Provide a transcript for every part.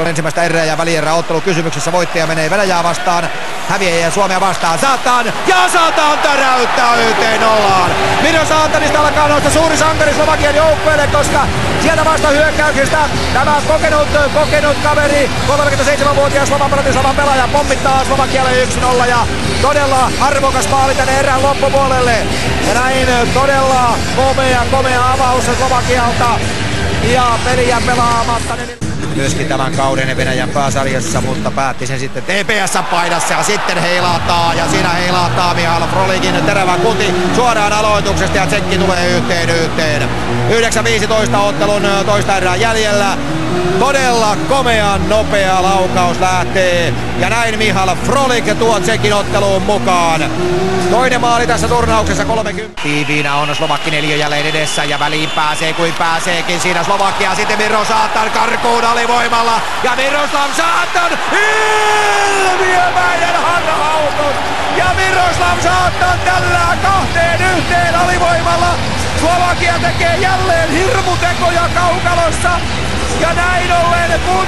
Ensimmäistä erää ja välierää ottelu kysymyksessä. Voittaja menee Venäjää vastaan, häviäjä Suomea vastaan. Saatan täräyttää 1-0. Miro Saatanista alkaa nousta suuri sankari Slovakian joukkueelle, koska sieltä vasta hyökkäyksestä tämä kokenut kaveri, 37-vuotias Slovan pelaaja pommittaa Slovakialle 1-0 ja todella arvokas maali tänne erään loppupuolelle. Ja näin todella komea avaus Slovakialta ja peliä pelaamatta. Myöskin tämän kauden Venäjän pääsarjassa, mutta päätti sen sitten TPS-paidassa ja sitten heilataa ja siinä heilataa Mihail Frolikin terävä kuti suoraan aloituksesta ja tsekki tulee yhteen. 9.15 ottelun toista erää jäljellä. Todella komean nopea laukaus lähtee ja näin Mihail Frolik tuo tsekin otteluun mukaan. Toinen maali tässä turnauksessa 30. Tiiviinä on Slovakki neliö jälleen edessä ja väliin pääsee kuin pääseekin siinä Slovakia. Sitten Miro Saatan karkuun alivoimalla ja Miroslav Saatan ilmiömäinen harhautus. Ja Miroslav Saatan tällä 2-1 alivoimalla. Slovakia tekee jälleen hirmutekoja kaukalossa. Ja näin ollen kun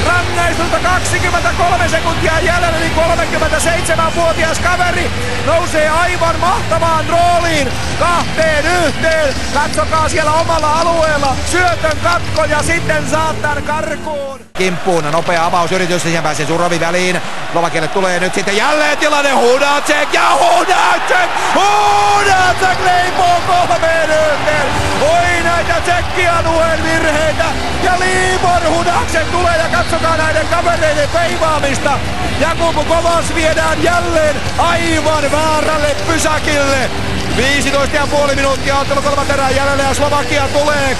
rangaistusta 23 sekuntia jäljellä, niin 37-vuotias kaveri nousee aivan mahtavaan rooliin 2-1. Katsokaa siellä omalla alueella, syötön katko ja sitten Saatan karkuun. Kimppuun, nopea avausyritys, siihen pääsee Surovi väliin. Slovakialle tulee nyt sitten jälleen tilanne, Hunacek ja Hunacek leipoo 3-1. Oi näitä tsekkialueen virheitä ja Libor Hunacek tulee ja katsokaa näiden kavereiden veivaamista. Jakub Kovas viedään jälleen aivan väärälle pysäkille. 15,5 minuuttia ottelu kolmatta erää jäljellä ja Slovakia tulee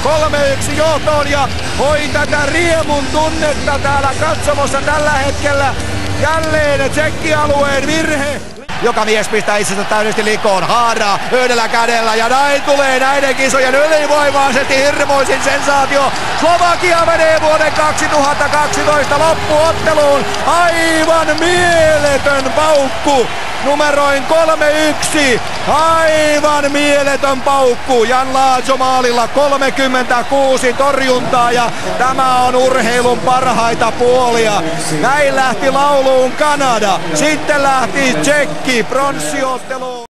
3-1 johtoon ja oi tätä riemun tunnetta täällä katsomossa tällä hetkellä. Jälleen tsekkialueen virhe. Joka mies pistää itsensä täydellisesti likoon. Haara yhdellä kädellä ja näin tulee näiden kisojen ylivoimaisesti hirmuisin sensaatio. Slovakia menee vuoden 2012 loppuotteluun. Aivan mieletön paukku. Numeroin 3-1. Aivan mieletön paukku. Jan Laakso maalilla 36 torjuntaa ja tämä on urheilun parhaita puolia. Näin lähti lauluun Kanada. Sitten lähti Tsekki pronssiotteluun.